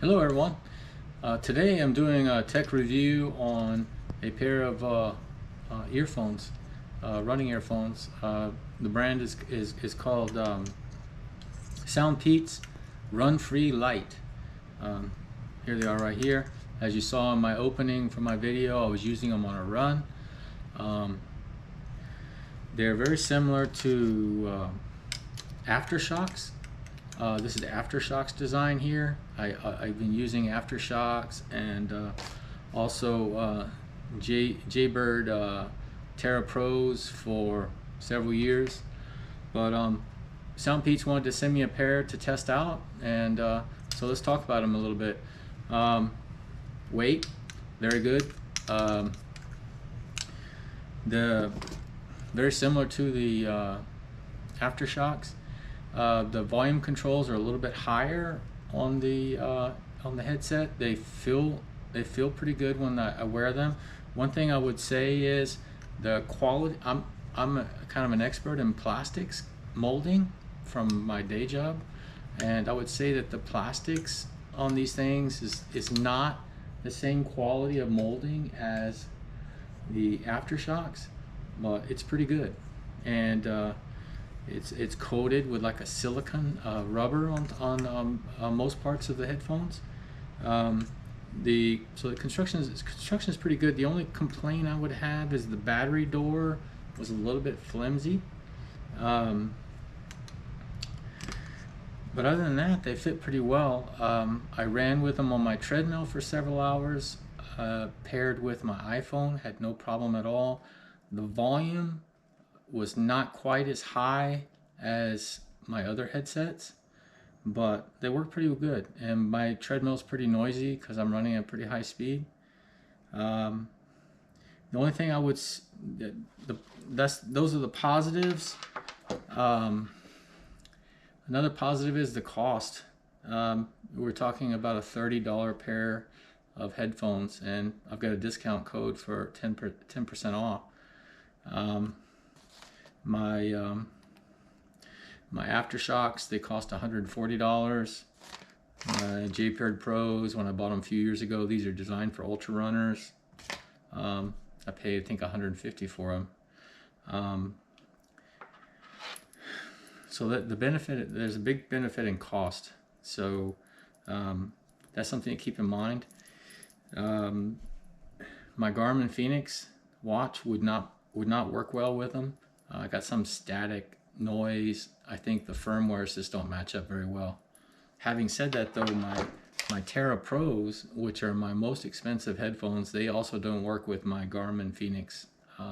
Hello everyone. Today I'm doing a tech review on a pair of earphones, running earphones. The brand is called SoundPeats RunFree Lite. Here they are right here. As you saw in my opening for my video, I was using them on a run. They're very similar to Aftershocks. This is the Aftershocks design here. I've been using Aftershocks and also Jaybird Terra Pros for several years. But SoundPeats wanted to send me a pair to test out, and so let's talk about them a little bit. Weight, very good. Very similar to the Aftershocks. The volume controls are a little bit higher on the headset. They feel pretty good when I wear them. One thing I would say is the quality. I'm kind of an expert in plastics molding from my day job, and I would say that the plastics on these things is not the same quality of molding as the Aftershocks, but it's pretty good. And it's coated with like a silicone rubber on most parts of the headphones. So the construction is pretty good. The only complaint I would have is the battery door was a little bit flimsy. But other than that, they fit pretty well. I ran with them on my treadmill for several hours, paired with my iPhone, had no problem at all. The volume was not quite as high as my other headsets, but they work pretty good. And my treadmill's pretty noisy because I'm running at pretty high speed. The only thing I would those are the positives. Another positive is the cost. We're talking about a $30 pair of headphones, and I've got a discount code for 10% off. My Aftershocks, they cost $140. Jaybird Pros, when I bought them a few years ago, these are designed for ultra runners. I paid, I think, $150 for them. So that the benefit, there's a big benefit in cost. So that's something to keep in mind. My Garmin Fenix watch would not work well with them. I got some static noise. I think the firmwares just don't match up very well. Having said that, though, my Terra Pros, which are my most expensive headphones, they also don't work with my Garmin Fenix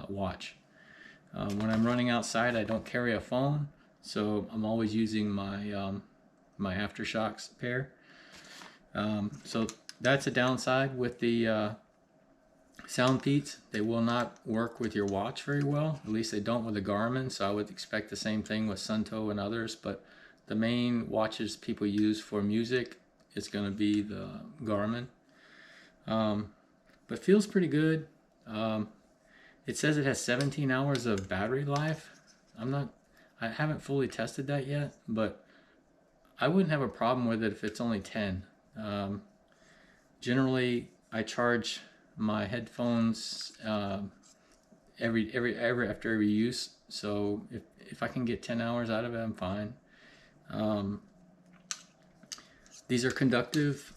watch. When I'm running outside, I don't carry a phone, so I'm always using my my Aftershocks pair. So that's a downside with the SoundPeats. They will not work with your watch very well. At least they don't with the Garmin, so I would expect the same thing with Sunto and others. But the main watches people use for music is going to be the Garmin. But feels pretty good. It says it has 17 hours of battery life. I haven't fully tested that yet, but I wouldn't have a problem with it if it's only 10. Generally, I charge my headphones after every use, so if I can get 10 hours out of it, I'm fine. These are conductive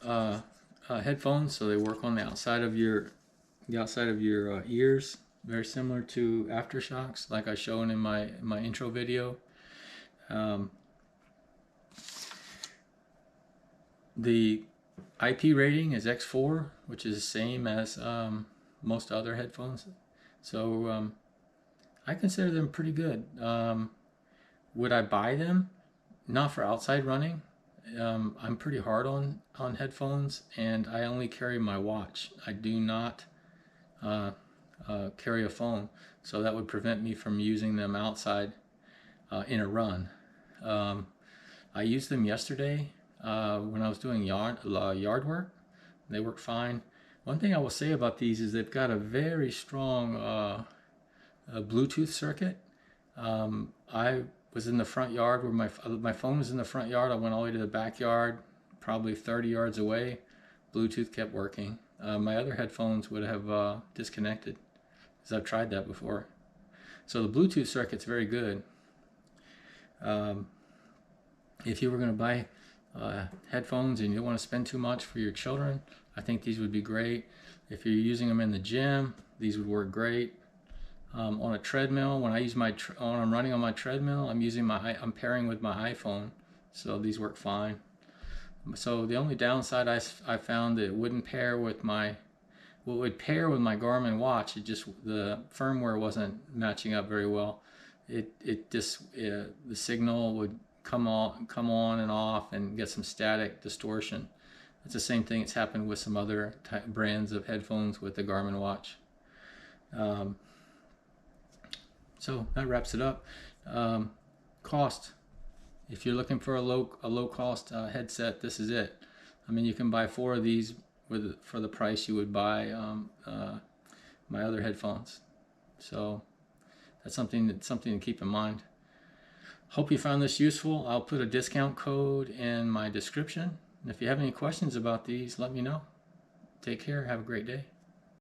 headphones, so they work on the outside of your ears, very similar to Aftershocks, like I showed in my intro video. The IP rating is X4, which is the same as most other headphones. So I consider them pretty good. Would I buy them? Not for outside running. I'm pretty hard on headphones, and I only carry my watch. I do not carry a phone, so that would prevent me from using them outside in a run. I used them yesterday when I was doing yard work. They work fine. One thing I will say about these is they've got a very strong Bluetooth circuit. I was in the front yard where my phone was in the front yard. I went all the way to the backyard, probably 30 yards away, Bluetooth kept working. My other headphones would have disconnected, because I've tried that before. So the Bluetooth circuit's very good. If you were going to buy headphones and you don't want to spend too much for your children, I think these would be great. If you're using them in the gym, these would work great. On a treadmill, when I'm running on my treadmill, I'm pairing with my iPhone, so these work fine. So the only downside I found that it wouldn't pair with my Garmin watch. The firmware wasn't matching up very well. The signal would come on and off and get some static distortion. It's the same thing that's happened with some other brands of headphones with the Garmin watch. So that wraps it up. Cost. If you're looking for a low cost headset, this is it. I mean, you can buy 4 of these for the price you would buy my other headphones. So that's something to keep in mind. Hope you found this useful. I'll put a discount code in my description. And if you have any questions about these, let me know. Take care. Have a great day.